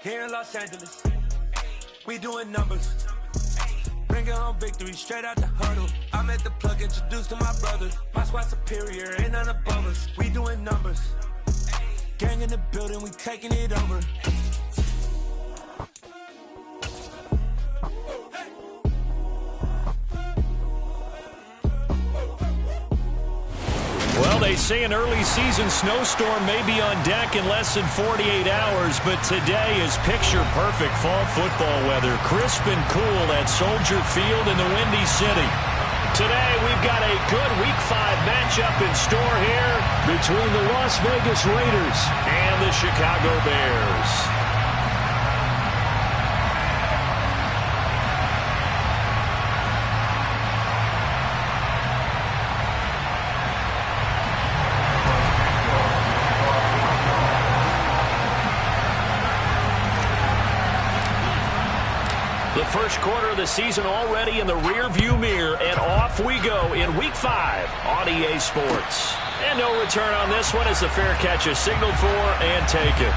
Here in Los Angeles, we doing numbers. Bringing home victory straight out the huddle. I'm at the plug, introduced to my brother. My squad superior, ain't none above us. We doing numbers. Gang in the building, we taking it over. Well, they say an early season snowstorm may be on deck in less than 48 hours, but today is picture-perfect fall football weather. Crisp and cool at Soldier Field in the Windy City. Today, we've got a good Week 5 matchup in store here between the Las Vegas Raiders and the Chicago Bears. The first quarter of the season already in the rear-view mirror, and off we go in Week 5 on EA Sports. And no return on this one as the fair catch is signaled for and taken.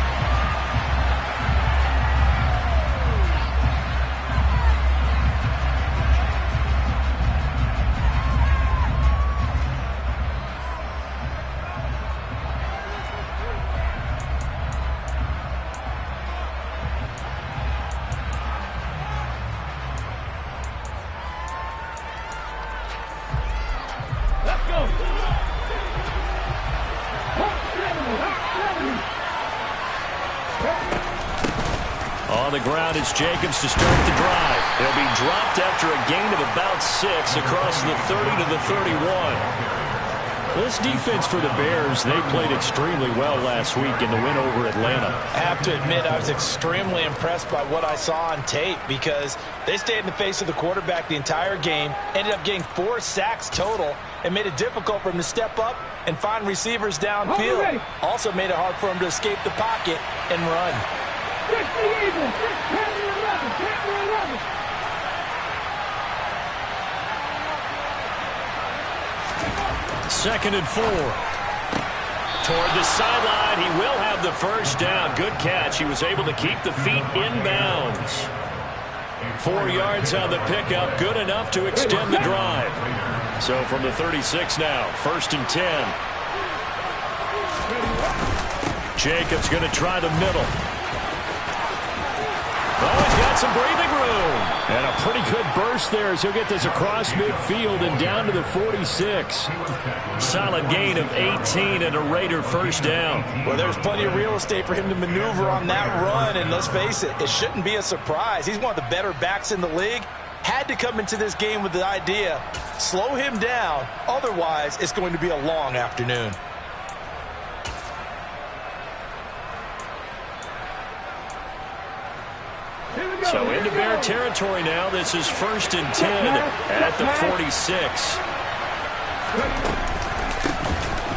On the ground is Jacobs to start the drive. He'll be dropped after a gain of about 6 across the 30 to the 31. This defense for the Bears, they played extremely well last week in the win over Atlanta. I have to admit, I was extremely impressed by what I saw on tape because they stayed in the face of the quarterback the entire game, ended up getting 4 sacks total, and made it difficult for him to step up and find receivers downfield. Also made it hard for him to escape the pocket and run. 6 the Eagles, 6, 10 to 11, 10 to 11. Second and 4. Toward the sideline, he will have the first down. Good catch. He was able to keep the feet inbounds. 4 yards on the pickup, good enough to extend the drive. So from the 36 now, first and 10. Jacobs going to try the middle. Oh, he's got some breathing room. And a pretty good burst there as he'll get this across midfield and down to the 46. Solid gain of 18 and a Raider first down. Well, there's plenty of real estate for him to maneuver on that run. And let's face it, it shouldn't be a surprise. He's one of the better backs in the league. Had to come into this game with the idea, slow him down. Otherwise, it's going to be a long afternoon. So into Bear territory now. This is first and 10 at the 46.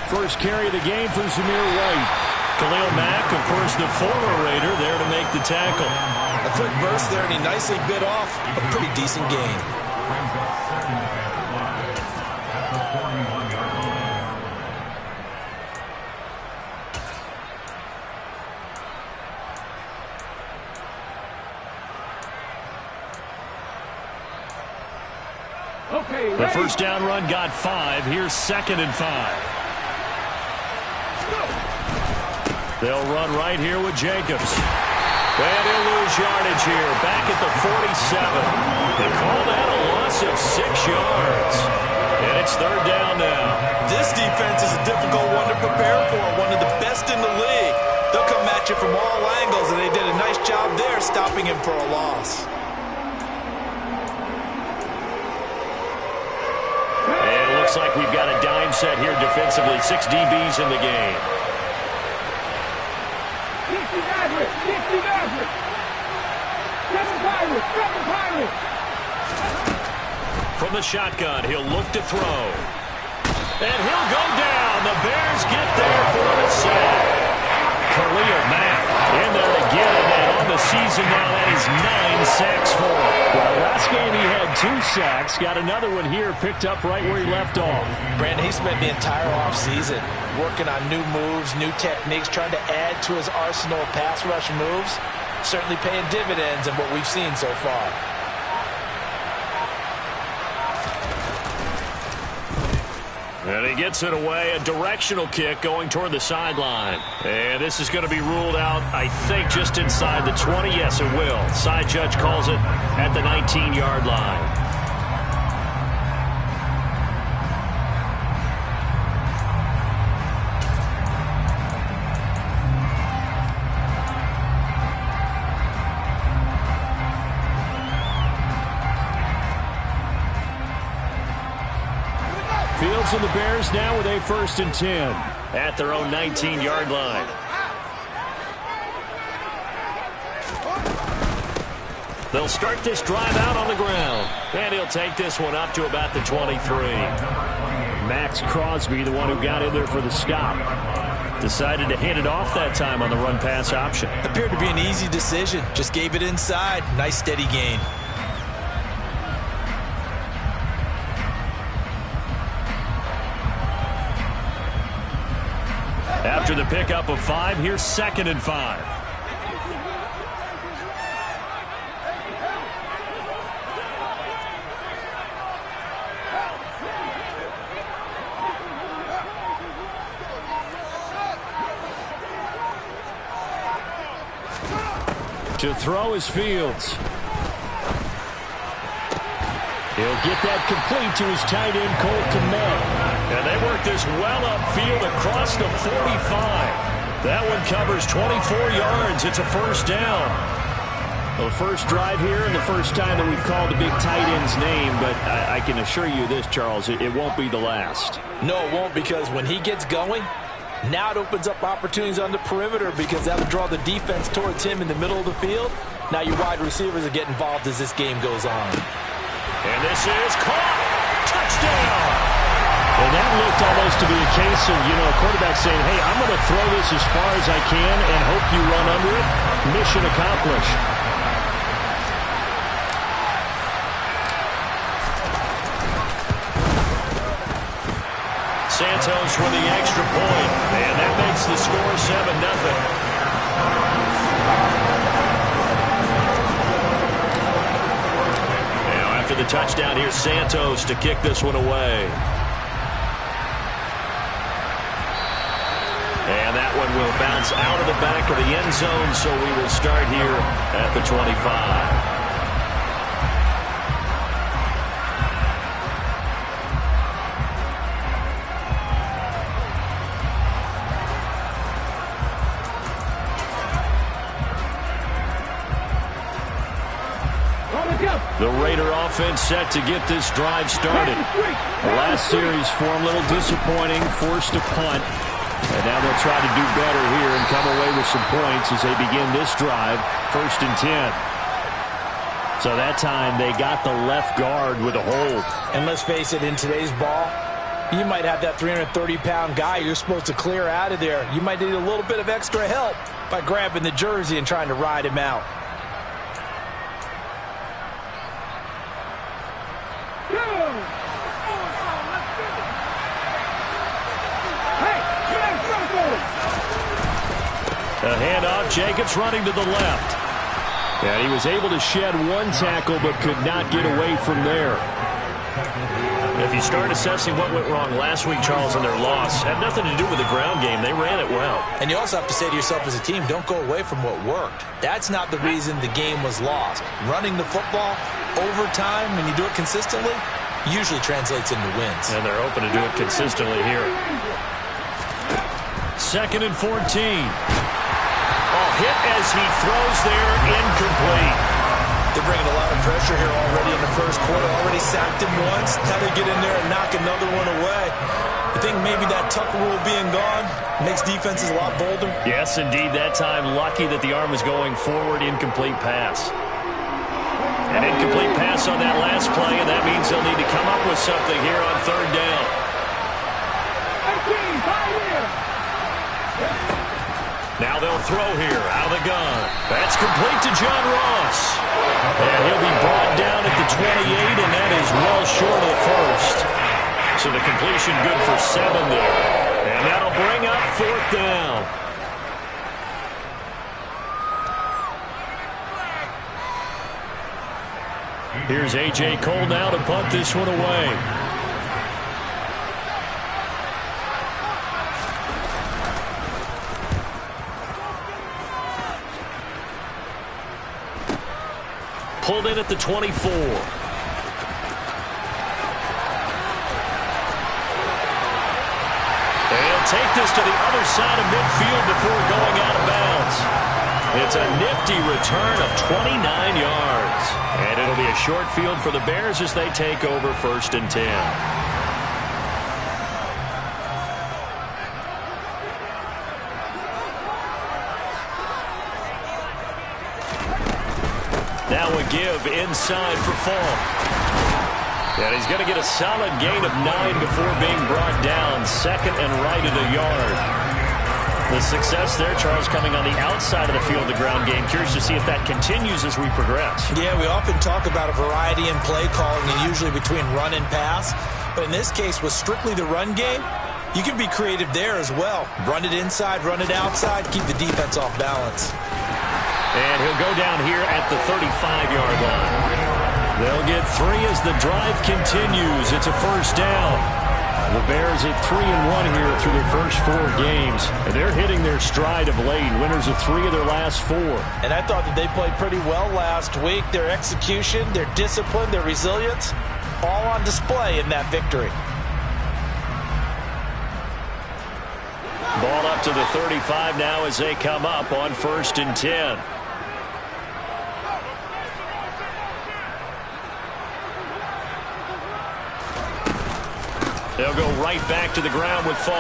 First carry of the game for Zamir White. Khalil Mack, of course, the former Raider, there to make the tackle. A quick burst there, and he nicely bit off a pretty decent gain. The first down run got 5. Here's second and 5. They'll run right here with Jacobs. And he'll lose yardage here. Back at the 47. They call that a loss of 6 yards. And it's third down now. This defense is a difficult one to prepare for. One of the best in the league. They'll come at you from all angles, and they did a nice job there stopping him for a loss. Looks like we've got a dime set here defensively. 6 DBs in the game. 60 Maverick, 60 Maverick. 7 Pirates, 7 Pirates. From the shotgun, he'll look to throw. And he'll go down. The Bears get there for the sack. Khalil Mack in there again, and on the season now, that is 9 sacks for him. Well, last game he had 2 sacks. Got another one here, picked up right where he left off. Brandon, he spent the entire offseason working on new moves, new techniques, trying to add to his arsenal of pass rush moves. certainly paying dividends in what we've seen so far. And he gets it away, a directional kick going toward the sideline. And this is going to be ruled out, I think, just inside the 20. Yes, it will. Side judge calls it at the 19-yard line. Fields and the Bears now with a 1st and 10 at their own 19-yard line. They'll start this drive out on the ground, and he'll take this one up to about the 23. Max Crosby, the one who got in there for the stop, decided to hand it off that time on the run-pass option. Appeared to be an easy decision. Just gave it inside. Nice steady gain. After the pickup of 5, here's 2nd and 5. To throw is Fields. He'll get that complete to his tight end, Cole Kmet. And they work this well upfield across the 45. That one covers 24 yards. It's a 1st down. Well, the first drive here and the first time that we've called a big tight end's name, but I can assure you this, Charles, it won't be the last. No, it won't, because when he gets going, now it opens up opportunities on the perimeter because that'll draw the defense towards him in the middle of the field. Now your wide receivers will get involved as this game goes on. And this is caught. Touchdown. And that looked almost to be a case of, a quarterback saying, hey, I'm going to throw this as far as I can and hope you run under it. Mission accomplished. Santos with the extra point, and that makes the score 7-0. After the touchdown, here's Santos to kick this one away. And that one will bounce out of the back of the end zone, so we will start here at the 25. The Raider offense set to get this drive started. The last series for them, a little disappointing, forced a punt. And now they'll try to do better here and come away with some points as they begin this drive, 1st and 10. So that time they got the left guard with a hold. And let's face it, in today's ball, you might have that 330-pound guy you're supposed to clear out of there. You might need a little bit of extra help by grabbing the jersey and trying to ride him out. A handoff, Jacobs running to the left. And he was able to shed one tackle but could not get away from there. If you start assessing what went wrong last week, Charles, in their loss, had nothing to do with the ground game. They ran it well. And you also have to say to yourself as a team, don't go away from what worked. That's not the reason the game was lost. Running the football over time, when you do it consistently, usually translates into wins. And they're hoping to do it consistently here. 2nd and 14. Hit as he throws there, incomplete. They're bringing a lot of pressure here already in the first quarter. Already sacked him once. Now they get in there and knock another one away. I think maybe that Tucker rule being gone makes defenses a lot bolder. Yes, indeed. That time, lucky that the arm was going forward. Incomplete pass. An incomplete pass on that last play, and that means they'll need to come up with something here on 3rd down. Now they'll throw here, out of the gun. That's complete to John Ross. And he'll be brought down at the 28, and that is well short of the 1st. So the completion good for 7 there. And that'll bring up 4th down. Here's A.J. Cole now to punt this one away. Pulled in at the 24. They'll take this to the other side of midfield before going out of bounds. It's a nifty return of 29 yards. And it'll be a short field for the Bears as they take over 1st and 10. Now a give inside for Fall. And he's going to get a solid gain of 9 before being brought down. 2nd and right at a yard. The success there, Charles, coming on the outside of the field, the ground game. Curious to see if that continues as we progress. Yeah, we often talk about a variety in play calling and usually between run and pass. But in this case, with strictly the run game, you can be creative there as well. Run it inside, run it outside, keep the defense off balance. And he'll go down here at the 35-yard line. They'll get 3 as the drive continues. It's a 1st down. The Bears at 3-1 here through their first 4 games. And they're hitting their stride of late. Winners of 3 of their last 4. And I thought that they played pretty well last week. Their execution, their discipline, their resilience, all on display in that victory. Ball up to the 35 now as they come up on 1st and 10. They'll go right back to the ground with Fall.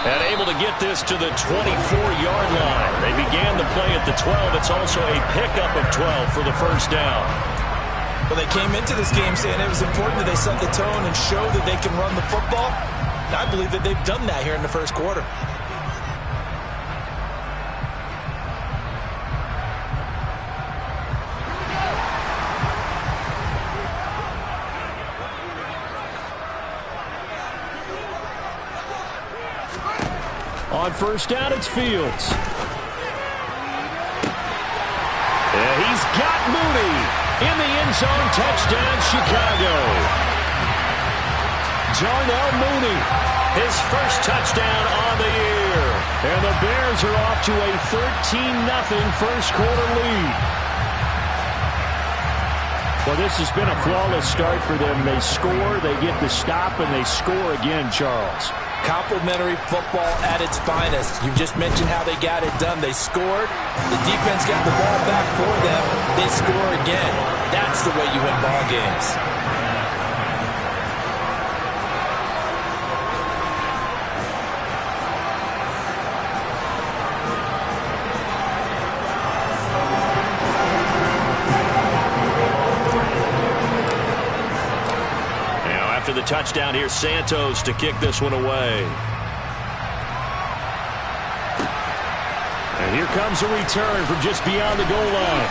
And able to get this to the 24-yard line. They began the play at the 12. It's also a pickup of 12 for the 1st down. Well, they came into this game saying it was important that they set the tone and show that they can run the football. And I believe that they've done that here in the 1st quarter. On 1st down, it's Fields. Yeah, he's got Mooney in the end zone. Touchdown, Chicago. Darnell Mooney, his first touchdown on the year. And the Bears are off to a 13-0 first quarter lead. Well, this has been a flawless start for them. They score, they get the stop, and they score again, Charles. Complimentary football at its finest. You just mentioned how they got it done. They scored. The defense got the ball back for them. They score again. That's the way you win ball games. After the touchdown, here's Santos to kick this one away. And here comes a return from just beyond the goal line.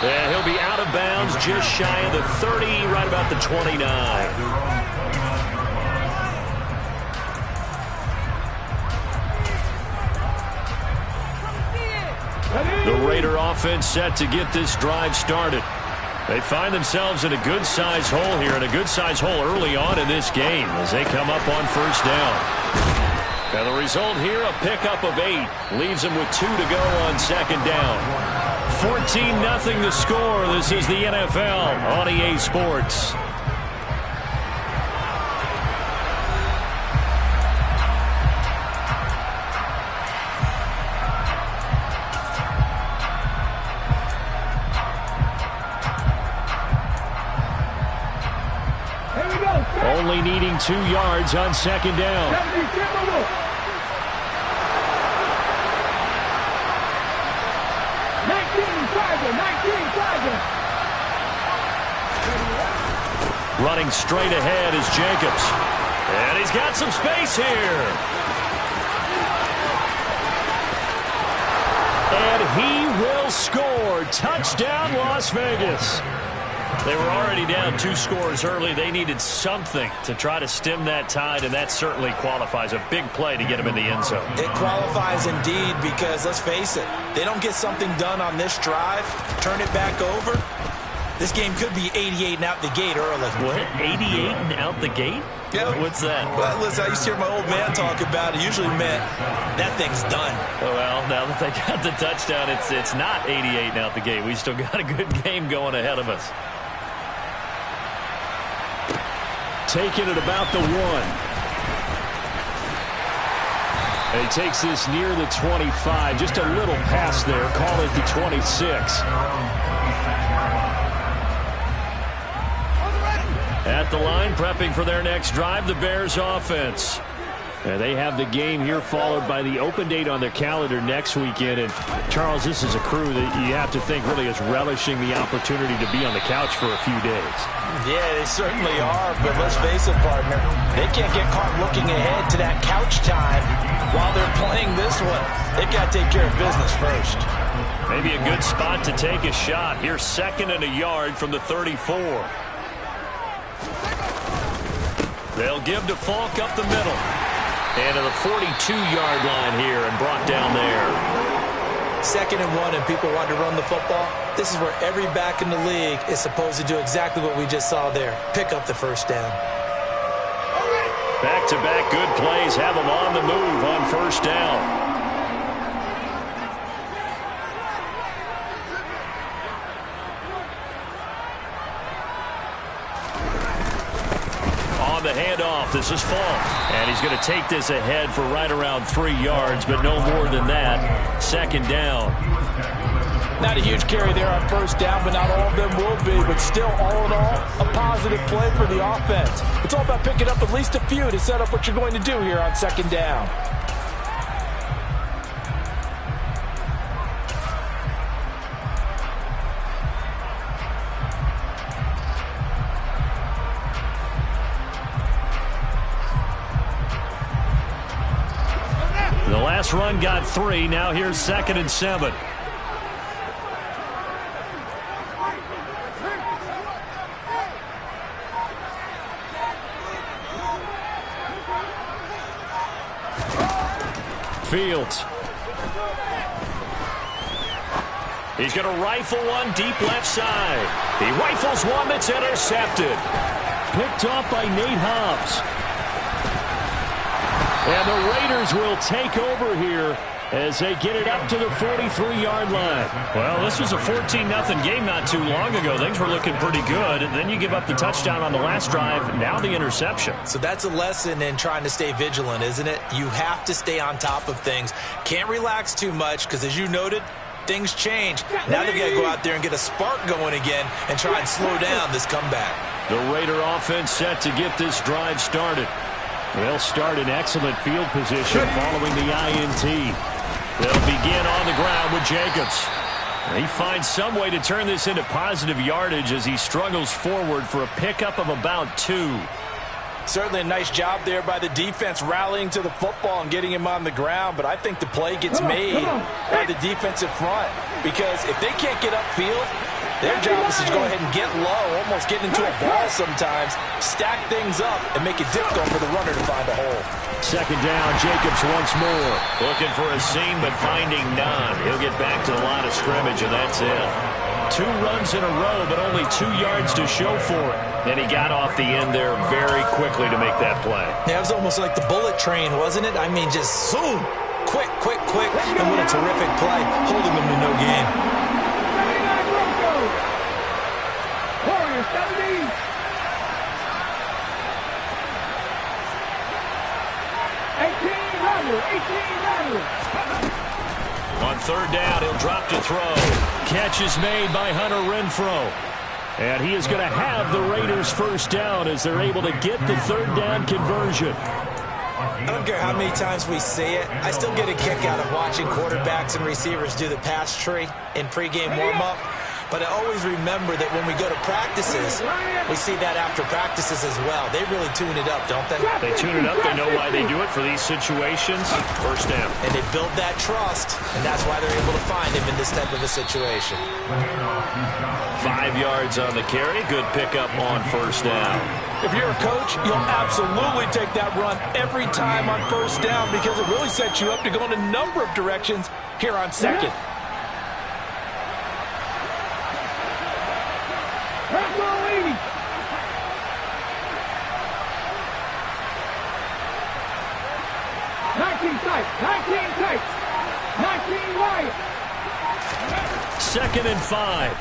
And he'll be out of bounds just shy of the 30, right about the 29. The Raider offense set to get this drive started. They find themselves in a good-sized hole here, and a good-sized hole early on in this game as they come up on 1st down. And the result here, a pickup of 8. Leaves them with 2 to go on 2nd down. 14-0 the score. This is the NFL on EA Sports. Only needing 2 yards on 2nd down. Running straight ahead is Jacobs. And he's got some space here. And he will score. Touchdown, Las Vegas. They were already down 2 scores early. They needed something to try to stem that tide, and that certainly qualifies. A big play to get them in the end zone. It qualifies indeed because, let's face it, they don't get something done on this drive, turn it back over, this game could be 88 and out the gate early. What? 88 and out the gate? Yeah. What's that? Well, listen, I used to hear my old man talk about it. Usually meant that thing's done. Oh, well, now that they got the touchdown, it's not 88 and out the gate. We still got a good game going ahead of us. Taking it about the 1. And he takes this near the 25. Just a little pass there. Call it the 26. At the line, prepping for their next drive, the Bears offense. And they have the game here followed by the open date on their calendar next weekend. And, Charles, this is a crew that you have to think really is relishing the opportunity to be on the couch for a few days. Yeah, they certainly are, but let's face it, partner. They can't get caught looking ahead to that couch time while they're playing this one. They got to take care of business first. Maybe a good spot to take a shot. Here's 2nd and a yard from the 34. They'll give to Falk up the middle. And to the 42-yard line here and brought down there. 2nd and 1 and people want to run the football. This is where every back in the league is supposed to do exactly what we just saw there. Pick up the first down. Back-to-back good plays have them on the move on first down. On the handoff, this is Falk. And he's going to take this ahead for right around 3 yards, but no more than that. 2nd down. Not a huge carry there on first down, but not all of them will be. But still, all in all, a positive play for the offense. It's all about picking up at least a few to set up what you're going to do here on 2nd down. The last run got 3. Now here's 2nd and 7. Fields. He's going to rifle one deep left side. He rifles one that's intercepted. Picked off by Nate Hobbs. And the Raiders will take over here as they get it up to the 43-yard line. Well, this was a 14-0 game not too long ago. Things were looking pretty good. And then you give up the touchdown on the last drive. Now the interception. So that's a lesson in trying to stay vigilant, isn't it? You have to stay on top of things. Can't relax too much because, as you noted, things change. Now they've got to go out there and get a spark going again and try and slow down this comeback. The Raider offense set to get this drive started. They'll start in excellent field position following the INT. They'll begin on the ground with Jacobs. He finds some way to turn this into positive yardage as he struggles forward for a pickup of about 2. Certainly a nice job there by the defense rallying to the football and getting him on the ground, but I think the play gets made by the defensive front because if they can't get upfield, their job is to go ahead and get low, almost get into a ball sometimes, stack things up, and make it difficult for the runner to find a hole. 2nd down, Jacobs once more. Looking for a seam, but finding none. He'll get back to the line of scrimmage, and that's it. 2 runs in a row, but only 2 yards to show for it. And he got off the end there very quickly to make that play. Yeah, it was almost like the bullet train, wasn't it? I mean, just zoom, quick, quick, quick, and what a terrific play, holding them to no gain. 1800. On 3rd down, he'll drop to throw. Catch is made by Hunter Renfrow. And he is going to have the Raiders first down as they're able to get the 3rd down conversion. I don't care how many times we say it, I still get a kick out of watching quarterbacks and receivers do the pass tree in pregame warm-up. But I always remember that when we go to practices, we see that after practices as well. They really tune it up, don't they? They tune it up. They know why they do it for these situations. First down. And they build that trust, and that's why they're able to find him in this type of a situation. 5 yards on the carry. Good pickup on first down. If you're a coach, you'll absolutely take that run every time on first down because it really sets you up to go in a number of directions here on second. Second and 5.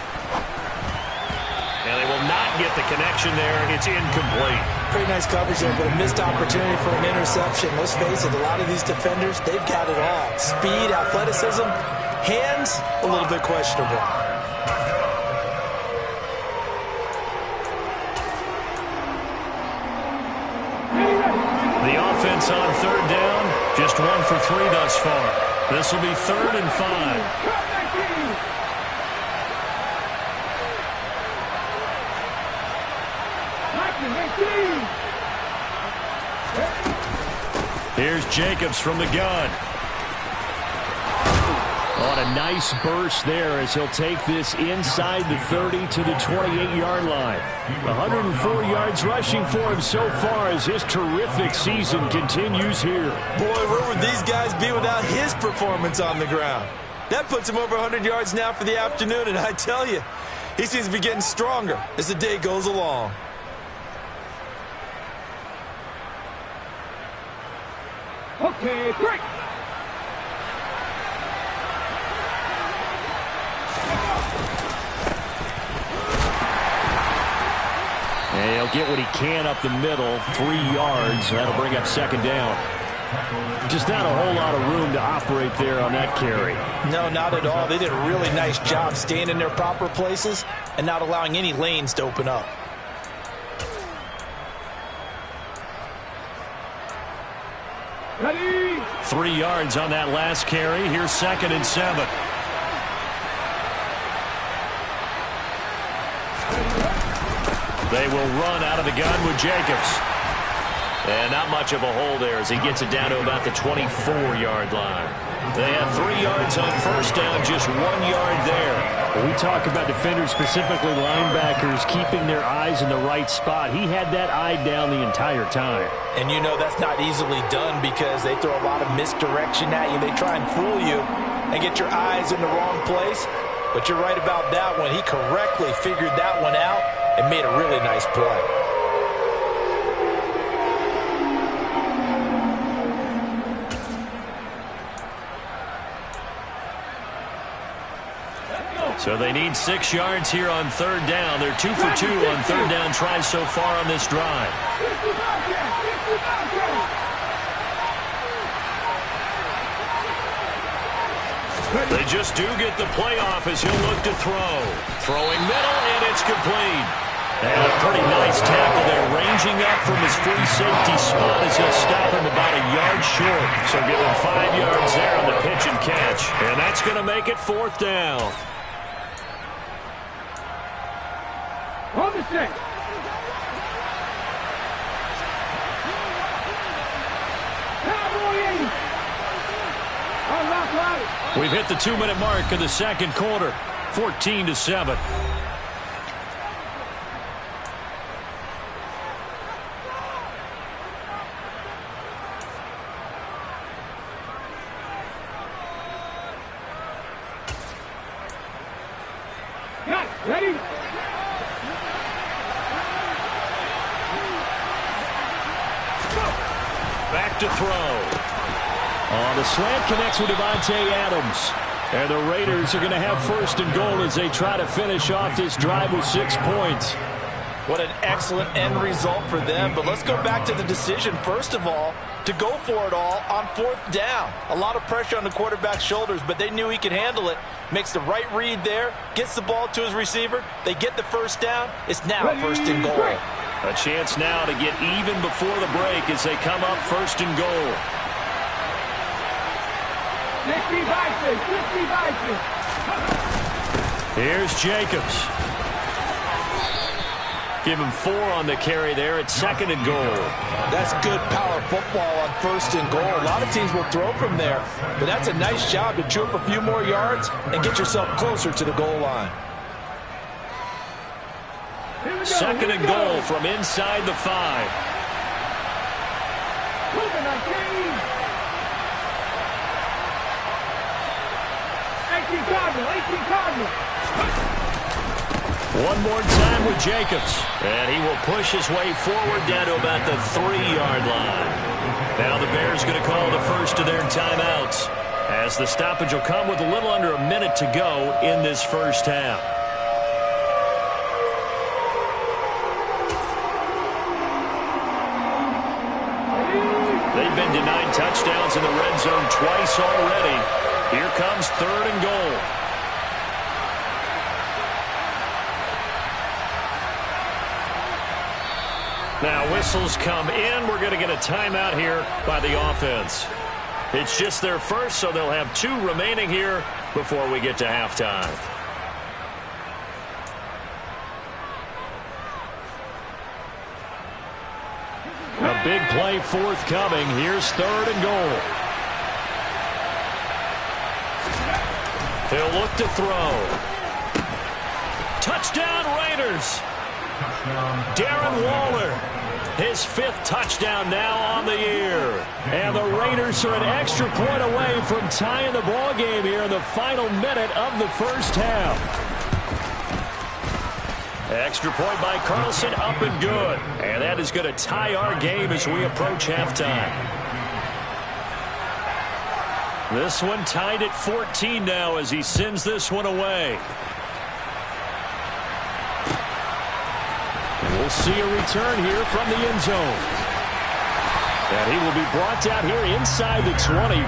And they will not get the connection there. It's incomplete. Pretty nice coverage there, but a missed opportunity for an interception. Let's face it, a lot of these defenders, they've got it all. Speed, athleticism, hands, a little bit questionable. The offense on third down, just 1 for 3 thus far. This will be 3rd and 5. Here's Jacobs from the gun. On a nice burst there as he'll take this inside the 30 to the 28-yard line. 104 yards rushing for him so far as his terrific season continues here. Boy, where would these guys be without his performance on the ground? That puts him over 100 yards now for the afternoon, and I tell you, he seems to be getting stronger as the day goes along. Okay, break. And he'll get what he can up the middle, 3 yards. That'll bring up second down. Just not a whole lot of room to operate there on that carry. No, not at all. They did a really nice job staying in their proper places and not allowing any lanes to open up. Ready? 3 yards on that last carry. Here's 2nd and 7. They will run out of the gun with Jacobs. And not much of a hole there as he gets it down to about the 24-yard line. They have 3 yards on first down, just 1 yard there. When we talk about defenders, specifically linebackers, keeping their eyes in the right spot, he had that eye down the entire time. And you know that's not easily done because they throw a lot of misdirection at you. They try and fool you and get your eyes in the wrong place. But you're right about that one. He correctly figured that one out and made a really nice play. So they need 6 yards here on third down. They're 2 for 2 on third down tries so far on this drive. They just do get the playoff as he'll look to throw. Throwing middle, and it's complete. And a pretty nice tackle there, ranging up from his free safety spot as he'll stop him about a yard short. So give him 5 yards there on the pitch and catch. And that's going to make it 4th down. On the set. We've hit the 2-minute mark of the second quarter. 14-7. Ready? Back to throw. The slant connects with Devontae Adams. And the Raiders are going to have 1st and goal as they try to finish off this drive with 6 points. What an excellent end result for them. But let's go back to the decision, first of all, to go for it all on 4th down. A lot of pressure on the quarterback's shoulders, but they knew he could handle it. Makes the right read there, gets the ball to his receiver. They get the 1st down. It's now 1st and goal. A chance now to get even before the break as they come up 1st and goal. 60 Vikings, 60 Vikings. Here's Jacobs. Give him 4 on the carry there at 2nd and goal. That's good power football on 1st and goal. A lot of teams will throw from there, but that's a nice job to chew up a few more yards and get yourself closer to the goal line. 2nd and goal from inside the 5. Moving on, King. 18 Cardinal. One more time with Jacobs. And he will push his way forward down to about the 3-yard line. Now the Bears going to call the first of their timeouts, as the stoppage will come with a little under a minute to go in this first half. They've been denied touchdowns in the red zone twice already. Here comes 3rd and goal. Now whistles come in. We're going to get a timeout here by the offense. It's just their first, so they'll have 2 remaining here before we get to halftime. A big play forthcoming. Here's 3rd and goal. He'll look to throw. Touchdown Raiders. Darren Waller, his 5th touchdown now on the year. And the Raiders are an extra point away from tying the ball game here in the final minute of the first half. Extra point by Carlson, up and good. And that is going to tie our game as we approach halftime. This one tied at 14 now as he sends this one away. We'll see a return here from the end zone. And he will be brought down here inside the 20.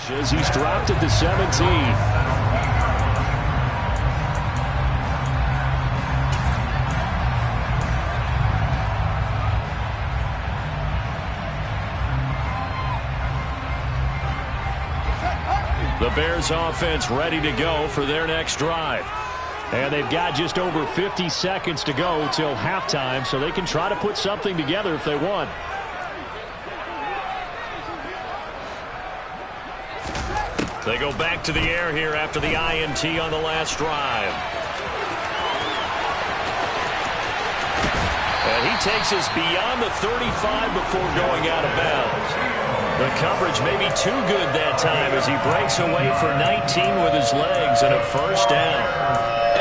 As he's dropped at the 17. The Bears offense ready to go for their next drive. And they've got just over 50 seconds to go till halftime, so they can try to put something together if they want. They go back to the air here after the INT on the last drive. And he takes us beyond the 35 before going out of bounds. The coverage may be too good that time as he breaks away for 19 with his legs and a first down.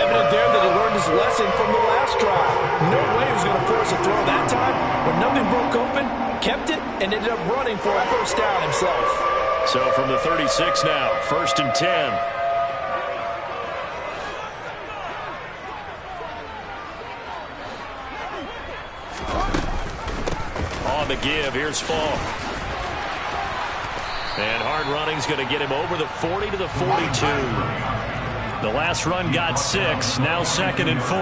Evident there that he learned his lesson from the last drive. No way he was going to force a throw that time. When nothing broke open, kept it, and ended up running for a first down himself. So from the 36 now, 1st and 10. On the give, here's Falk. And hard running's going to get him over the 40 to the 42. The last run got 6, now 2nd and 4.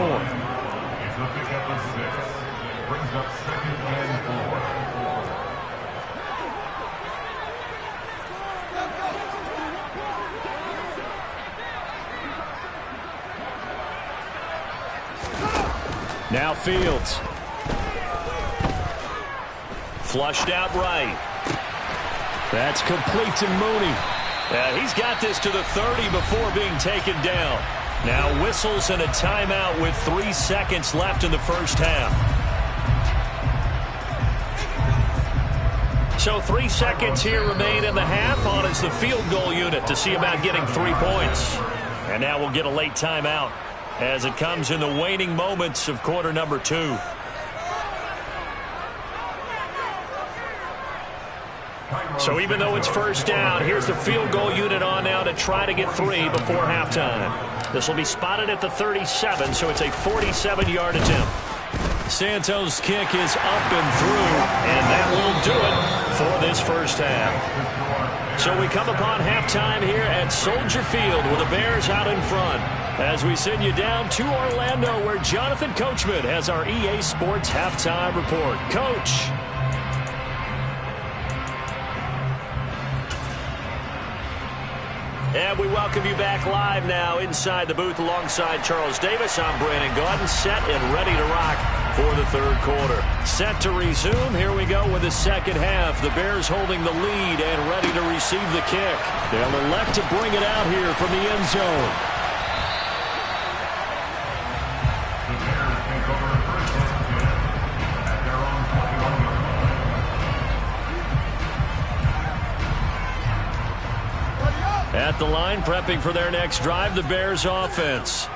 Now Fields. Flushed out right. That's complete to Mooney. He's got this to the 30 before being taken down. Now whistles and a timeout with 3 seconds left in the first half. So 3 seconds here remain in the half on as the field goal unit to see about getting 3 points. And now we'll get a late timeout. as it comes in the waning moments of quarter number 2. So even though it's first down, here's the field goal unit on now to try to get 3 before halftime. This will be spotted at the 37, so it's a 47-yard attempt. Santos' kick is up and through, and that will do it for this first half. So we come upon halftime here at Soldier Field with the Bears out in front as we send you down to Orlando where Jonathan Coachman has our EA Sports halftime report. Coach. And we welcome you back live now inside the booth alongside Charles Davis. I'm Brandon Gaudin, set and ready to rock for the third quarter. Set to resume. Here we go with the second half. The Bears holding the lead and ready to receive the kick. They'll elect to bring it out here from the end zone. At the line, prepping for their next drive, the Bears offense.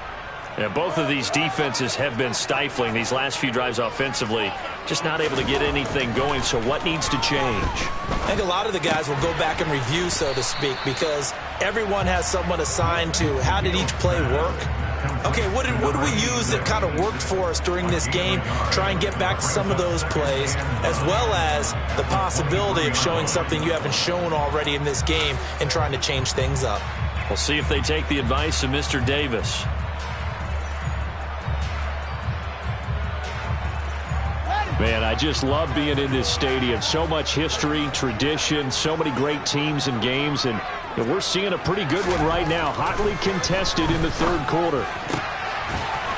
And both of these defenses have been stifling these last few drives offensively. Just not able to get anything going, so what needs to change? I think a lot of the guys will go back and review, so to speak, because everyone has someone assigned to how did each play work. Okay, what did we use that kind of worked for us during this game? Try and get back to some of those plays, as well as the possibility of showing something you haven't shown already in this game and trying to change things up. We'll see if they take the advice of Mr. Davis. Man, I just love being in this stadium. So much history, tradition, so many great teams and games, and we're seeing a pretty good one right now, hotly contested in the third quarter.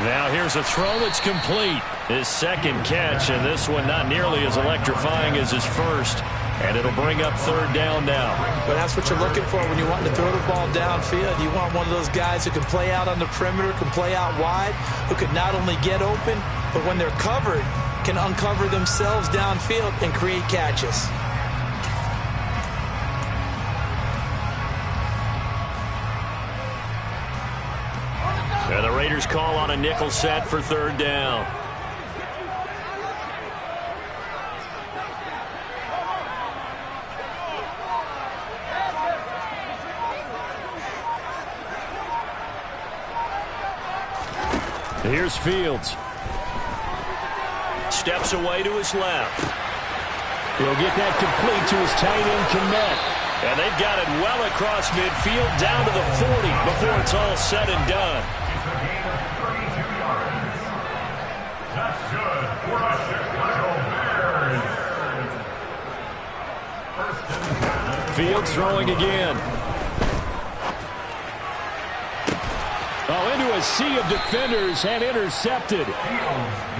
Now here's a throw that's complete. His second catch, and this one not nearly as electrifying as his first. And it'll bring up third down now. But that's what you're looking for when you want to throw the ball downfield. You want one of those guys who can play out on the perimeter, can play out wide, who can not only get open, but when they're covered, can uncover themselves downfield and create catches. And the Raiders call on a nickel set for third down. Here's Fields. Steps away to his left. He'll get that complete to his tight end, Kmet. And they've got it well across midfield down to the 40 before it's all said and done. That's good for the Chicago Bears. Fields throwing again. Oh, into a sea of defenders and intercepted.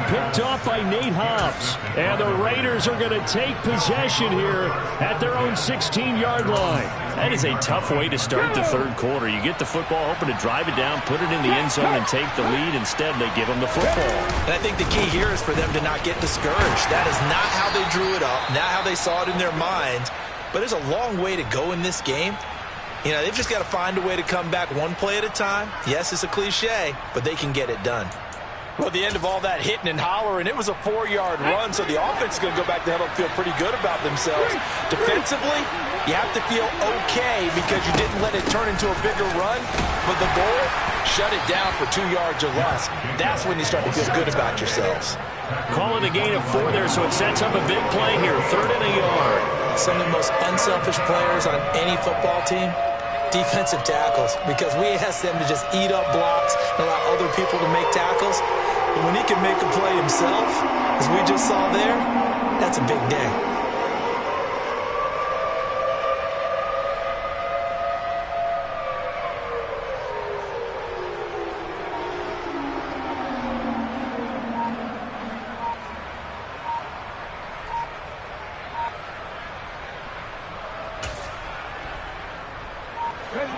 Picked off by Nate Hobbs. And the Raiders are going to take possession here at their own 16-yard line. That is a tough way to start the third quarter. You get the football, hoping to drive it down, put it in the end zone, and take the lead. Instead, they give them the football. And I think the key here is for them to not get discouraged. That is not how they drew it up, not how they saw it in their minds. But there's a long way to go in this game. You know, they've just got to find a way to come back one play at a time. Yes, it's a cliche, but they can get it done. Well, at the end of all that hitting and hollering, it was a 4-yard run, so the offense is going to go back to huddle and feel pretty good about themselves. Defensively, you have to feel okay because you didn't let it turn into a bigger run, but the goal, shut it down for 2 yards or less. That's when you start to feel good about yourselves. Call it a gain of 4 there, so it sets up a big play here, 3rd and a yard. Some of the most unselfish players on any football team, defensive tackles, because we ask them to just eat up blocks and allow other people to make tackles. But when he can make a play himself, as we just saw there, that's a big day.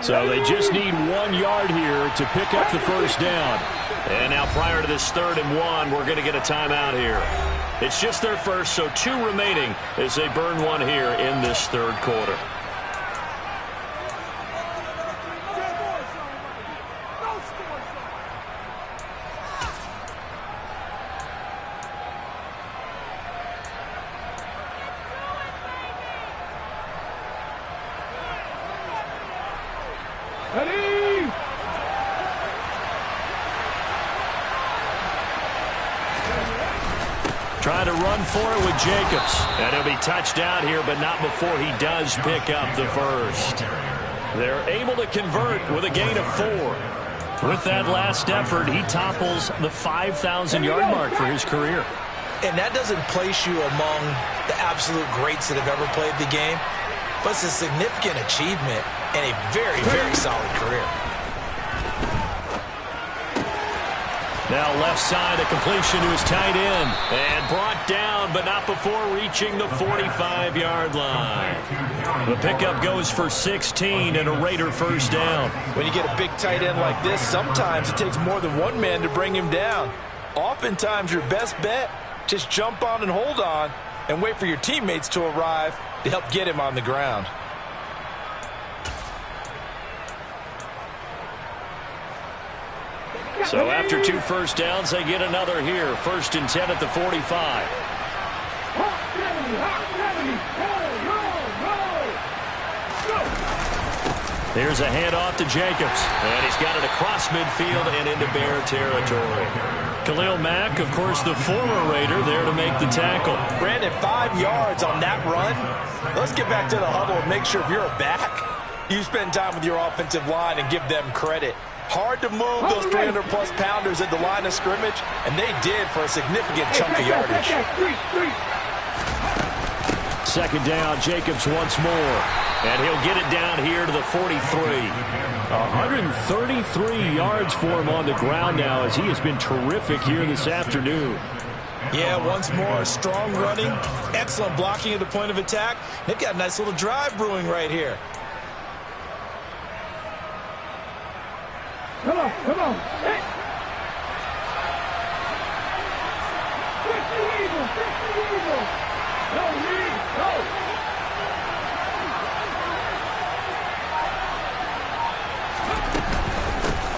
So they just need 1 yard here to pick up the first down. And now prior to this 3rd and 1, we're going to get a timeout here. It's just their first, so 2 remaining as they burn 1 here in this third quarter. Trying to run for it with Jacobs. And he'll be touched out here, but not before he does pick up the first. They're able to convert with a gain of 4. With that last effort, he topples the 5,000-yard mark for his career. And that doesn't place you among the absolute greats that have ever played the game, but it's a significant achievement and a very, very solid career. Now left side, a completion to his tight end. And brought down, but not before reaching the 45-yard line. The pickup goes for 16 and a Raider first down. When you get a big tight end like this, sometimes it takes more than one man to bring him down. Oftentimes your best bet, just jump on and hold on and wait for your teammates to arrive to help get him on the ground. So after 2 first downs, they get another here. 1st and 10 at the 45. Here's a handoff to Jacobs. And he's got it across midfield and into Bear territory. Khalil Mack, of course, the former Raider, there to make the tackle. Brandon, 5 yards on that run. Let's get back to the huddle and make sure if you're a back, you spend time with your offensive line and give them credit. Hard to move those 300-plus pounders at the line of scrimmage, and they did for a significant chunk of yardage. 2nd down, Jacobs once more. And he'll get it down here to the 43. 133 yards for him on the ground now as he has been terrific here this afternoon. Yeah, once more, strong running, excellent blocking at the point of attack. They've got a nice little drive brewing right here. Come on, come on. Hey. Fix the eagle, fix the eagle. Go, Reed, go.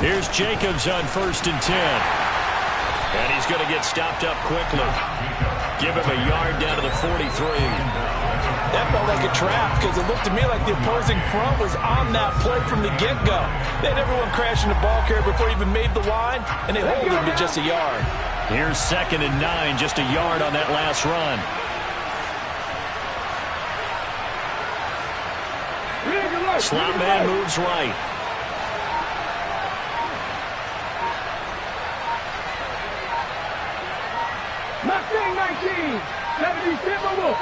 Here's Jacobs on 1st and 10. And he's going to get stopped up quickly. Give him a yard down to the 43. That felt like a trap because it looked to me like the opposing front was on that play from the get-go. They had everyone crashing the ball carrier before he even made the line, and they hold him to just a yard. Here's 2nd and 9, just a yard on that last run. Slot man moves right. Mustang 19, 77 Wolf.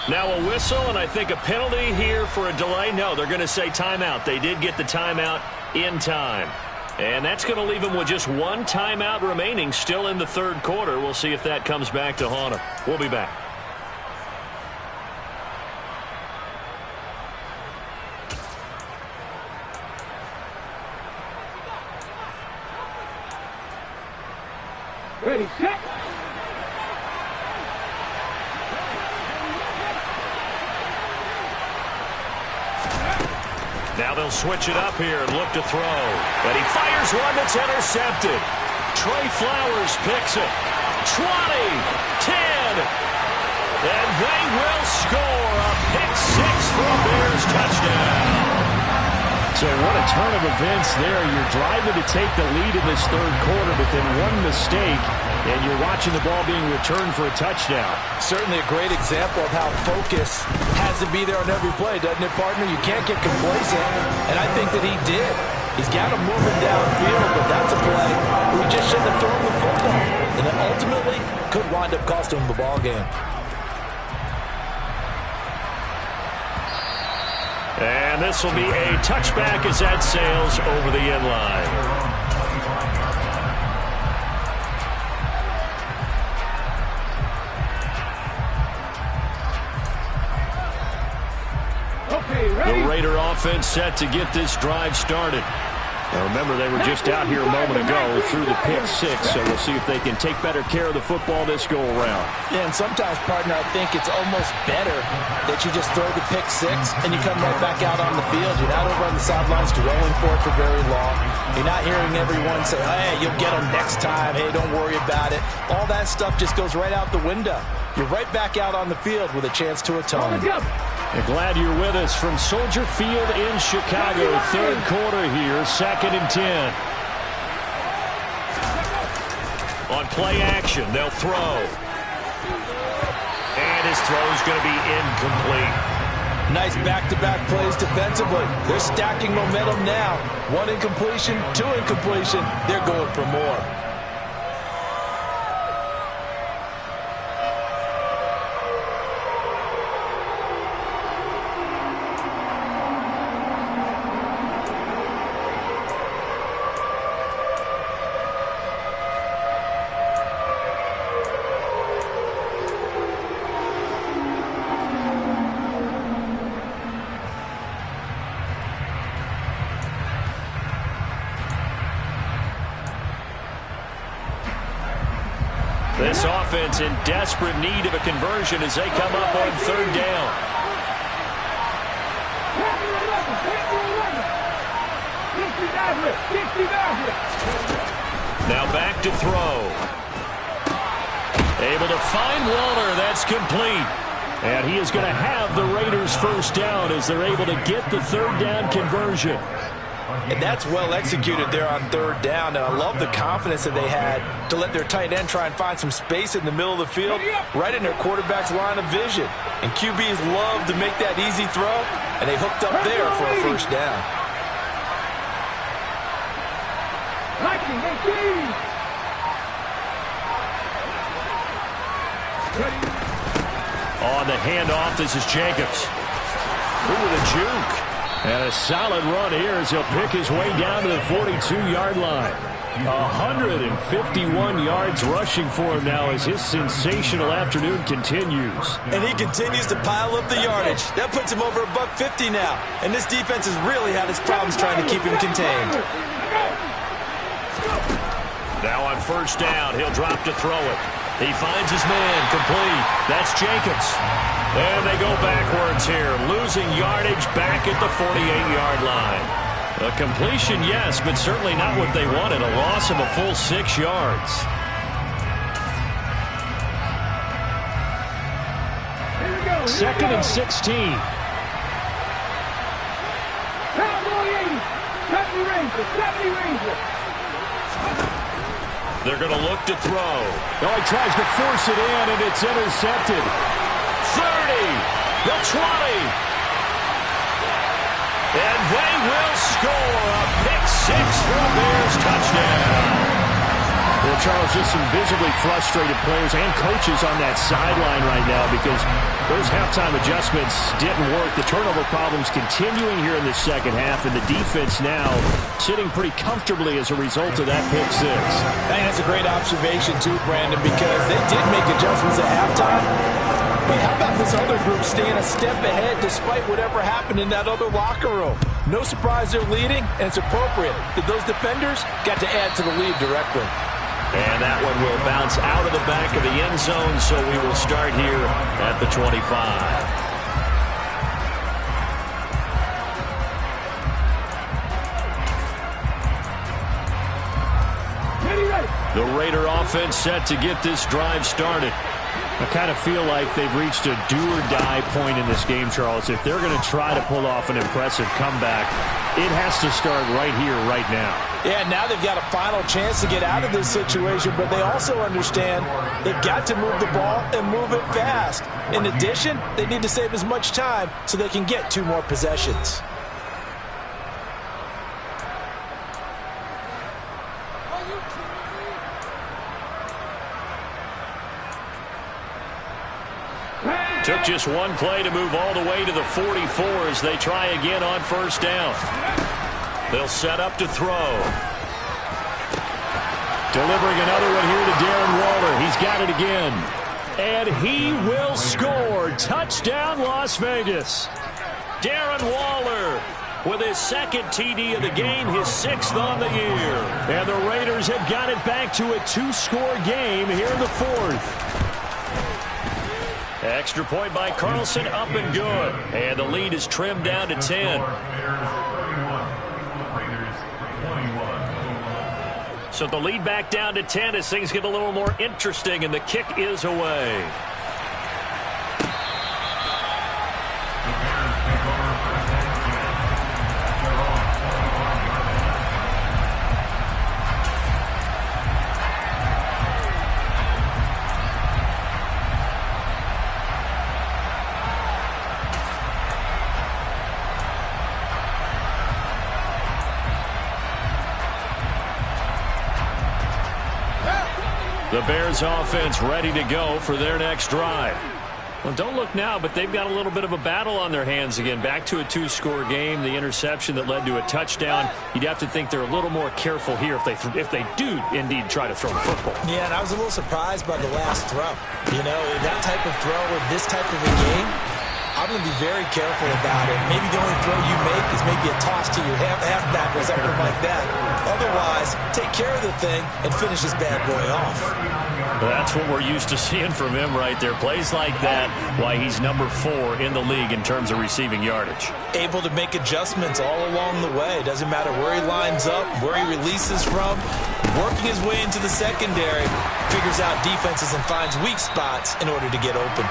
Now a whistle, and I think a penalty here for a delay. No, they're going to say timeout. They did get the timeout in time. And that's going to leave them with just 1 timeout remaining still in the 3rd quarter. We'll see if that comes back to haunt them. We'll be back. Ready, set. Now they'll switch it up here and look to throw. But he fires one that's intercepted. Trey Flowers picks it. 20, 10, and they will score a pick-6 for a Bears touchdown. So what a turn of events there. You're driving to take the lead in this 3rd quarter, but then one mistake, and you're watching the ball being returned for a touchdown. Certainly a great example of how focus has to be there on every play, doesn't it, partner? You can't get complacent, and I think that he did. He's got to move him downfield, but that's a play where he just shouldn't have thrown the football, and it ultimately could wind up costing him the ball game. And this will be a touchback as that sails over the end line. The Raider offense set to get this drive started. Now remember, they were just out here a moment ago through the pick-6, so we'll see if they can take better care of the football this go-around. Yeah, and sometimes, partner, I think it's almost better that you just throw the pick-6 and you come right back out on the field. You're not over on the sidelines dwelling for it for very long. You're not hearing everyone say, hey, you'll get them next time. Hey, don't worry about it. All that stuff just goes right out the window. You're right back out on the field with a chance to atone. I'm glad you're with us from Soldier Field in Chicago. 3rd quarter here, 2nd and 10. On play action, they'll throw. And his throw is going to be incomplete. Nice back-to-back plays defensively. They're stacking momentum now. 1 incompletion, 2 incompletion. They're going for more. This offense in desperate need of a conversion as they come up on 3rd down. Now back to throw. Able to find Waller. That's complete. And he is going to have the Raiders first down as they're able to get the 3rd down conversion. And that's well executed there on 3rd down. And I love the confidence that they had to let their tight end try and find some space in the middle of the field, right in their quarterback's line of vision. And QBs love to make that easy throw, and they hooked up there for a first down. On the handoff, this is Jacobs. Ooh, the juke. And a solid run here as he'll pick his way down to the 42-yard line. 151 yards rushing for him now as his sensational afternoon continues. And he continues to pile up the yardage. That puts him over $150 now. And this defense has really had its problems trying to keep him contained. Now on 1st down, he'll drop to throw it. He finds his man, complete. That's Jacobs. And they go backwards here, losing yardage back at the 48-yard line. A completion, yes, but certainly not what they wanted. A loss of a full 6 yards. Second and 16. They're going to look to throw. Oh, he tries to force it in, and it's intercepted. 30, the 20. And they will score a pick-6 for a Bears touchdown. Well, Charles, just some visibly frustrated players and coaches on that sideline right now because those halftime adjustments didn't work. The turnover problems continuing here in the second half, and the defense now sitting pretty comfortably as a result of that pick-6. I think that's a great observation, too, Brandon, because they did make adjustments at halftime. But how about this other group staying a step ahead despite whatever happened in that other locker room? No surprise they're leading, and it's appropriate that those defenders got to add to the lead directly. And that one will bounce out of the back of the end zone, so we will start here at the 25. The Raider offense set to get this drive started. I kind of feel like they've reached a do-or-die point in this game, Charles. If they're going to try to pull off an impressive comeback, it has to start right here, right now. Yeah, now they've got a final chance to get out of this situation, but they also understand they've got to move the ball and move it fast. In addition, they need to save as much time so they can get 2 more possessions. Took just one play to move all the way to the 44 as they try again on 1st down. They'll set up to throw. Delivering another one here to Darren Waller. He's got it again. And he will score. Touchdown, Las Vegas. Darren Waller with his 2nd TD of the game, his 6th on the year. And the Raiders have got it back to a 2-score game here in the 4th. Extra point by Carlson, up and good. And the lead is trimmed down to 10. So the lead back down to 10 as things get a little more interesting, and the kick is away. The Bears offense ready to go for their next drive. Well, don't look now, but they've got a little bit of a battle on their hands again. Back to a 2-score game. The interception that led to a touchdown. You'd have to think they're a little more careful here if they do indeed try to throw the football. Yeah, and I was a little surprised by the last throw. You know, that type of throw with this type of a game, I'm going to be very careful about it. Maybe the only throw you make is maybe a toss to your halfback or something like that. Otherwise, take care of the thing and finish this bad boy off. That's what we're used to seeing from him right there. Plays like that, why he's number 4 in the league in terms of receiving yardage. Able to make adjustments all along the way. Doesn't matter where he lines up, where he releases from. Working his way into the secondary, figures out defenses and finds weak spots in order to get open.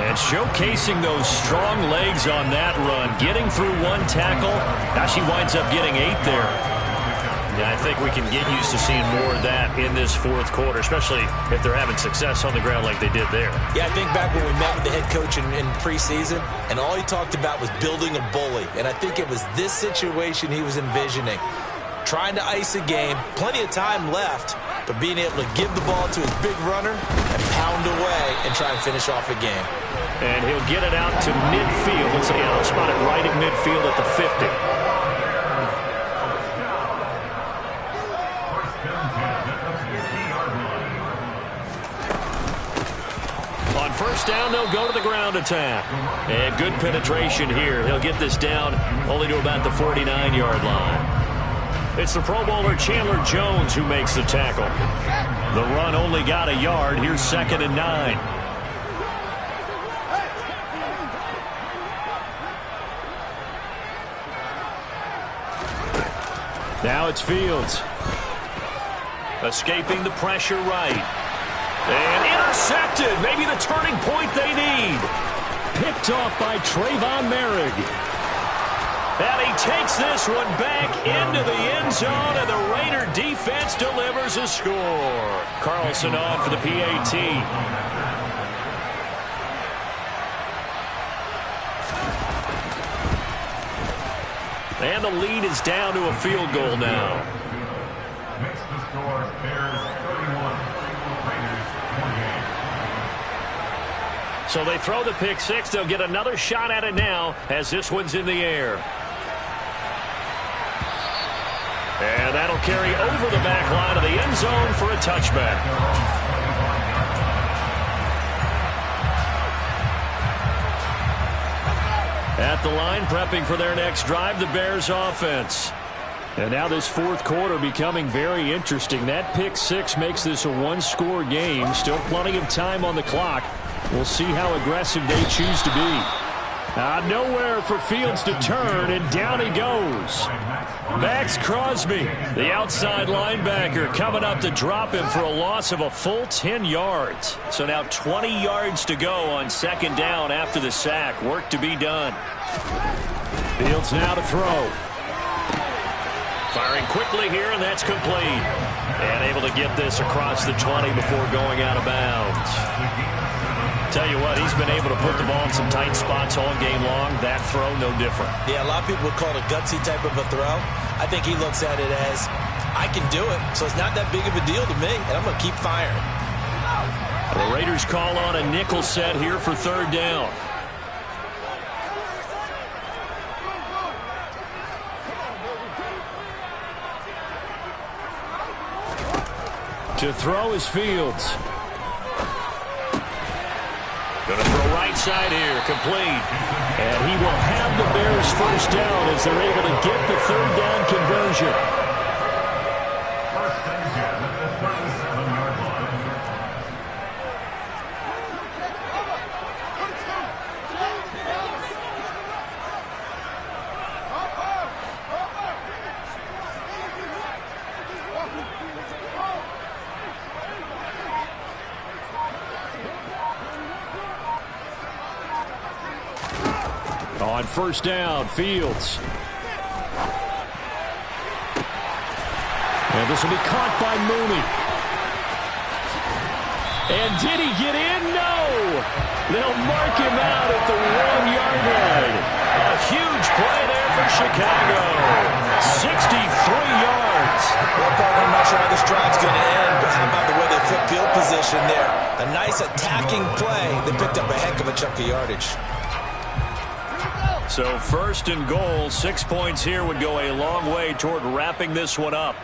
And showcasing those strong legs on that run. Getting through 1 tackle. Now she winds up getting 8 there. And I think we can get used to seeing more of that in this 4th quarter, especially if they're having success on the ground like they did there. Yeah, I think back when we met with the head coach in preseason, and all he talked about was building a bully. And I think it was this situation he was envisioning. Trying to ice a game, plenty of time left, but being able to give the ball to his big runner and pound away and try and finish off a game. And he'll get it out to midfield. Let's say I'll spot it right at midfield at the 50. On first down, they'll go to the ground attack. And good penetration here. He'll get this down only to about the 49-yard line. It's the Pro Bowler Chandler Jones who makes the tackle. The run only got a yard. Here's 2nd and 9. Now it's Fields. Escaping the pressure right. And intercepted. Maybe the turning point they need. Picked off by Trayvon Merrick. And he takes this one back into the end zone, and the Raider defense delivers a score. Carlson on for the PAT. And the lead is down to a field goal now. Makes the score Bears 31, Raiders 28. So they throw the pick 6. They'll get another shot at it now as this one's in the air. And that'll carry over the back line of the end zone for a touchback. At the line, prepping for their next drive, the Bears offense. And now this 4th quarter becoming very interesting. That pick 6 makes this a 1-score game. Still plenty of time on the clock. We'll see how aggressive they choose to be. Nowhere for Fields to turn, and down he goes. Max Crosby, the outside linebacker, coming up to drop him for a loss of a full 10 yards. So now 20 yards to go on 2nd down after the sack. Work to be done. Fields now to throw. Firing quickly here, and that's complete. And able to get this across the 20 before going out of bounds. Tell you what, he's been able to put the ball in some tight spots all game long. That throw, no different. Yeah, a lot of people would call it a gutsy type of a throw. I think he looks at it as, I can do it, so it's not that big of a deal to me, and I'm going to keep firing. The Raiders call on a nickel set here for 3rd down. To throw is Fields. Going to throw right side here, complete. And he will have the Bears first down as they're able to get the 3rd down conversion. First and 10 at the 37-yard line. On first down, Fields. And this will be caught by Mooney. And did he get in? No! They'll mark him out at the 1-yard line. A huge play there for Chicago. 63 yards. Well, Parker, I'm not sure how this drive's going to end, but how about the way they flip field position? position there. A nice attacking play that picked up a heck of a chunk of yardage. So 1st and goal, 6 points here would go a long way toward wrapping this one up.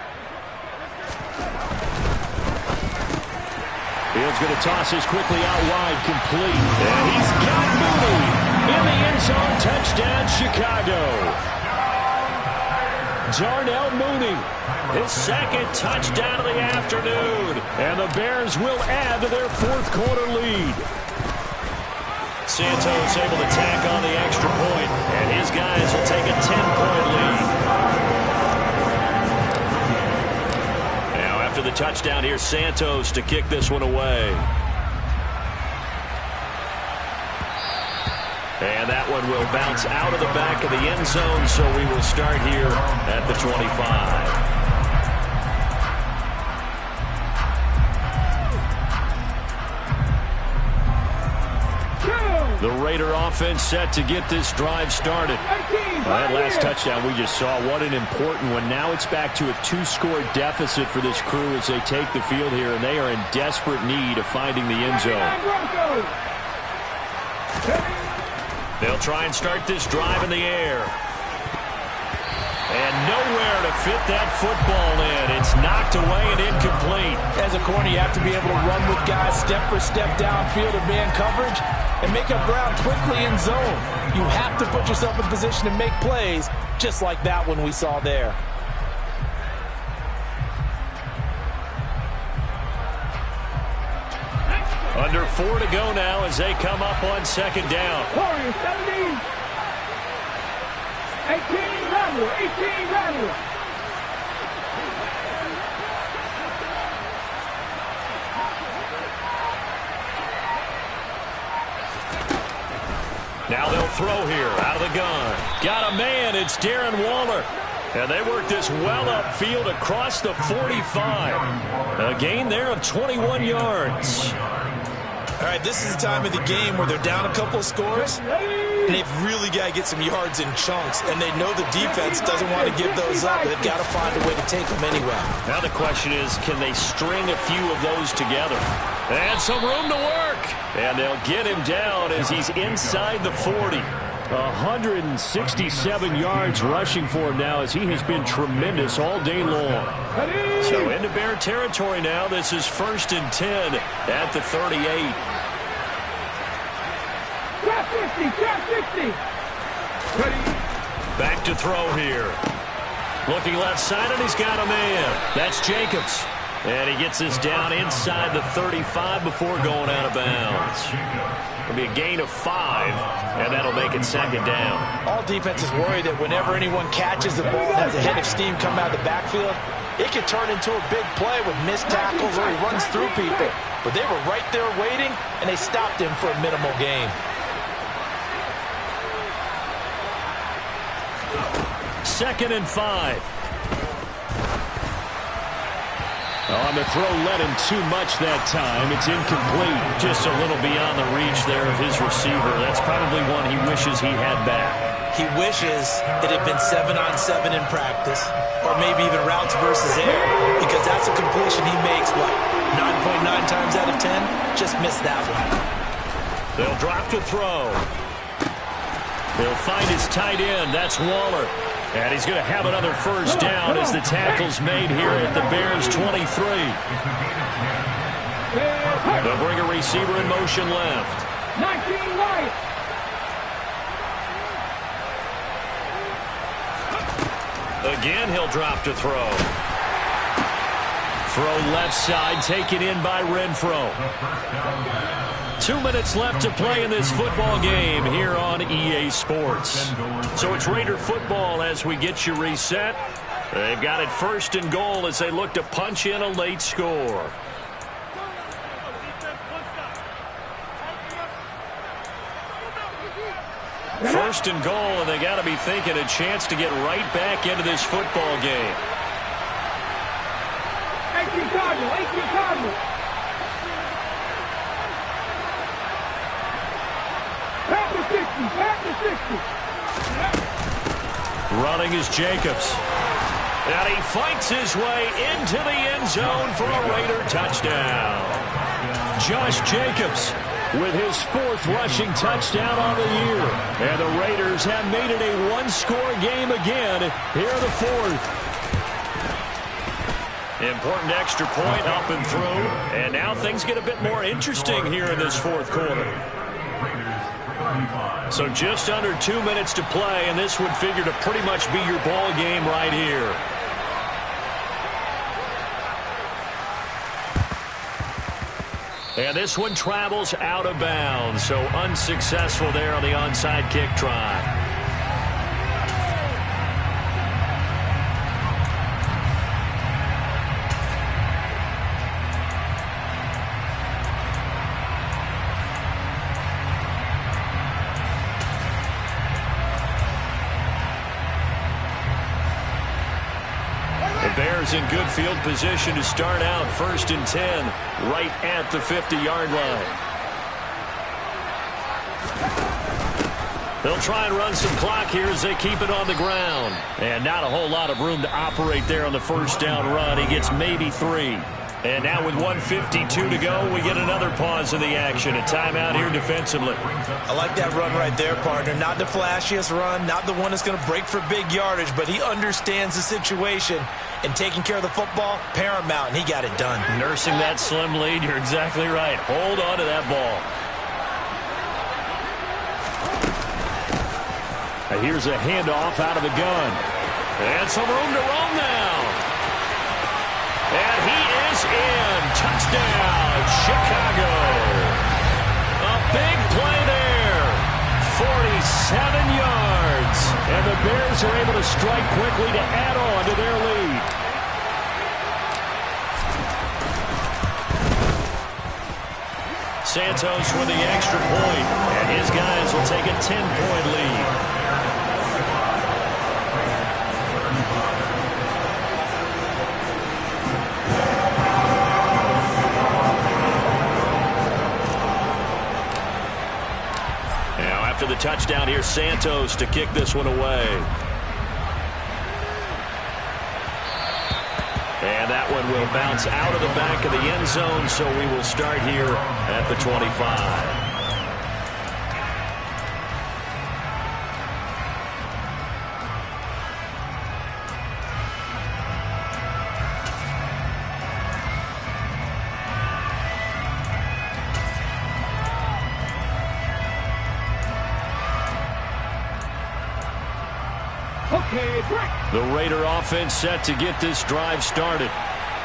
Fields going to toss this quickly out wide, complete. And he's got Mooney in the end zone. Touchdown, Chicago. Darnell Mooney, his 2nd touchdown of the afternoon. And the Bears will add to their 4th quarter lead. Santos able to tack on the extra point, and his guys will take a 10-point lead. Now after the touchdown, here's Santos to kick this one away. And that one will bounce out of the back of the end zone, so we will start here at the 25. The Raider offense set to get this drive started. That last touchdown we just saw, what an important one. Now it's back to a 2-score deficit for this crew as they take the field here, and they are in desperate need of finding the end zone. They'll try and start this drive in the air. And nowhere to fit that football in. It's knocked away and incomplete. As a corner, you have to be able to run with guys step for step downfield in man coverage and make up ground quickly in zone. You have to put yourself in position to make plays, just like that one we saw there. Under 4 to go now as they come up on 2nd down. 17. 18, rattle, 18, rattle. Now they'll throw here out of the gun. Got a man. It's Darren Waller. And they work this well upfield across the 45. A gain there of 21 yards. All right, this is the time of the game where they're down a couple of scores, and they've really got to get some yards in chunks, and they know the defense doesn't want to give those up, but they've got to find a way to take them anyway. Now the question is, can they string a few of those together? And some room to work. And they'll get him down as he's inside the 40. 167 yards rushing for him now as he has been tremendous all day long. So into Bear territory now. This is 1st and 10 at the 38. Trap 50, trap 50. Back to throw here. Looking left side, and he's got a man. That's Jacobs. And he gets this down inside the 35 before going out of bounds. It'll be a gain of 5, and that'll make it 2nd down. All defenses worry that whenever anyone catches the ball and has a head of steam come out of the backfield, it can turn into a big play with missed tackles or he runs through people. But they were right there waiting, and they stopped him for a minimal gain. Second and 5. On the throw, led him too much that time. It's incomplete. Just a little beyond the reach there of his receiver. That's probably one he wishes he had back. He wishes it had been 7-on-7 in practice, or maybe even routes versus air, because that's a completion he makes, what, 9.9 times out of 10? Just missed that one. They'll drop to throw. They'll find his tight end. That's Waller. And he's going to have another first down as the tackle's made here at the Bears' 23. They'll bring a receiver in motion left. 19 right. Again, he'll drop to throw. Throw left side, taken in by Renfro. 2 minutes left to play in this football game here on EA Sports. So it's Raider football as we get you reset. They've got it 1st and goal as they look to punch in a late score. First and goal, and they got to be thinking a chance to get right back into this football game. 18 Cardinal, 18 Cardinal. Back to 60, back to 60. Running is Jacobs. And he fights his way into the end zone for a Raider touchdown. Josh Jacobs with his 4th rushing touchdown on the year. And the Raiders have made it a one-score game again here in the 4th. Important extra point up and through. And now things get a bit more interesting here in this 4th quarter. So just under 2 minutes to play, and this would figure to pretty much be your ball game right here. And this one travels out of bounds, so unsuccessful there on the onside kick try. Bears in good field position to start out 1st and 10 right at the 50-yard line. They'll try and run some clock here as they keep it on the ground. And not a whole lot of room to operate there on the 1st down run. He gets maybe 3. And now with 1:52 to go, we get another pause in the action. A timeout here defensively. I like that run right there, partner. Not the flashiest run, not the one that's going to break for big yardage, but he understands the situation. And taking care of the football, paramount, and he got it done. Nursing that slim lead, you're exactly right. Hold on to that ball. And here's a handoff out of the gun. And some room to roam now. And he is in. Touchdown, Chicago. A big play there. 47 yards. And the Bears are able to strike quickly to add on to their lead. Santos with the extra point. And his guys will take a 10-point lead. After the touchdown, here's Santos to kick this one away. And that one will bounce out of the back of the end zone, so we will start here at the 25. The Raider offense set to get this drive started.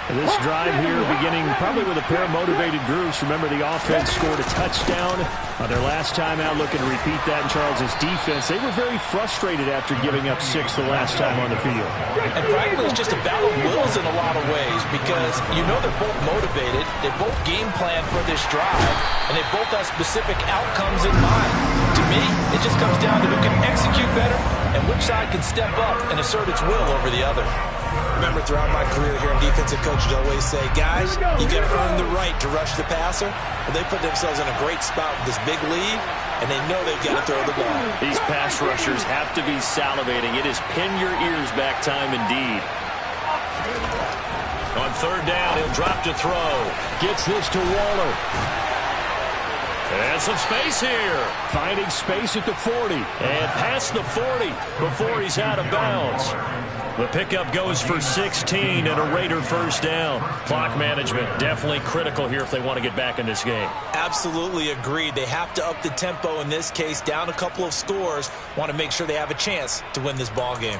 This drive here beginning probably with a pair of motivated groups. Remember, the offense scored a touchdown on their last time out, looking to repeat that in Charles's defense. They were very frustrated after giving up 6 the last time on the field. And frankly, it's just a battle of wills in a lot of ways because you know they're both motivated, they both game plan for this drive, and they both have specific outcomes in mind. To me, it just comes down to who can execute better and which side can step up and assert its will over the other. Remember, throughout my career here in defensive coaches always say, guys, you got to earn the right to rush the passer. Well, they put themselves in a great spot with this big lead, and they know they've got to throw the ball. These pass rushers have to be salivating. It is pin your ears back time indeed. On 3rd down, he'll drop to throw. Gets this to Waller. And some space here. Finding space at the 40. And past the 40 before he's out of bounds. The pickup goes for 16 and a Raider 1st down. Clock management definitely critical here if they want to get back in this game. Absolutely agreed. They have to up the tempo in this case, down a couple of scores. Want to make sure they have a chance to win this ball game.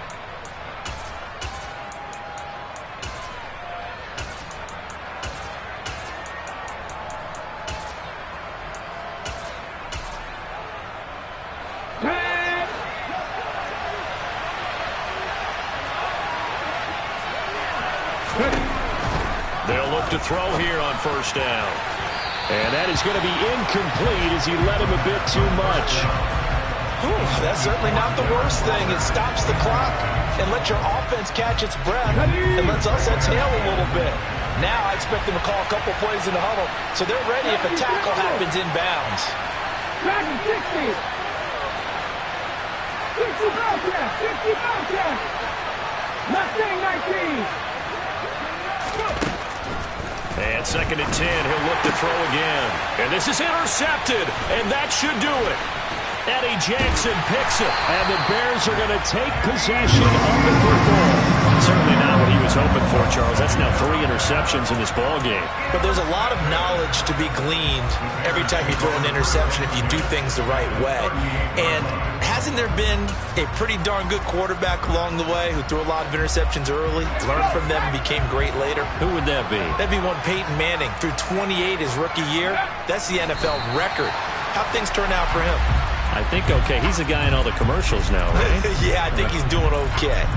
They'll look to throw here on 1st down. And that is going to be incomplete as he led him a bit too much. That's certainly not the worst thing. It stops the clock and lets your offense catch its breath and lets us exhale a little bit. Now I expect them to call a couple plays in the huddle so they're ready if a tackle happens inbounds. 60. 60 Bobcat. 60 Bobcat. Mustang 19. And At 2nd and 10, he'll look to throw again. And this is intercepted, and that should do it. Eddie Jackson picks it, and the Bears are going to take possession of the football. Certainly not what he was hoping for, Charles. That's now 3 interceptions in this ball game. But there's a lot of knowledge to be gleaned every time you throw an interception if you do things the right way. And hasn't there been a pretty darn good quarterback along the way who threw a lot of interceptions early, learned from them, and became great later? Who would that be? That'd be one Peyton Manning. Threw 28 his rookie year. That's the NFL record. How'd things turn out for him? I think okay. He's the guy in all the commercials now, right? Yeah, I think he's doing okay.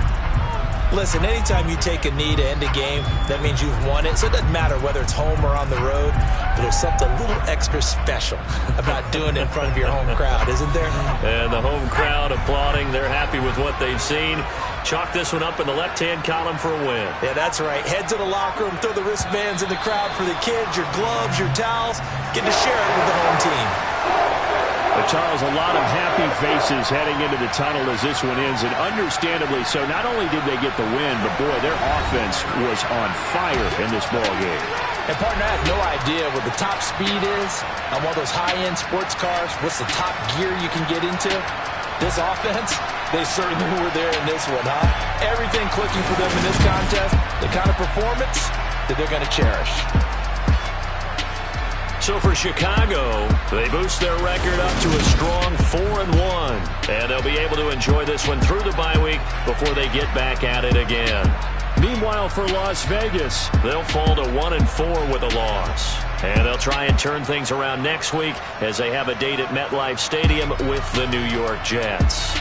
Listen, anytime you take a knee to end a game, that means you've won it. So it doesn't matter whether it's home or on the road. But there's something a little extra special about doing it in front of your home crowd, isn't there? And the home crowd applauding. They're happy with what they've seen. Chalk this one up in the left-hand column for a win. Yeah, that's right. Head to the locker room, throw the wristbands in the crowd for the kids, your gloves, your towels. Get to share it with the home team. But Charles, a lot of happy faces heading into the tunnel as this one ends, and understandably so. Not only did they get the win, but boy, their offense was on fire in this ball game. And partner, I have no idea what the top speed is on one of those high-end sports cars. What's the top gear you can get into? This offense, they certainly were there in this one, huh? Everything clicking for them in this contest, the kind of performance that they're going to cherish. So for Chicago, they boost their record up to a strong 4-1. And they'll be able to enjoy this one through the bye week before they get back at it again. Meanwhile, for Las Vegas, they'll fall to 1-4 with a loss. And they'll try and turn things around next week as they have a date at MetLife Stadium with the New York Jets.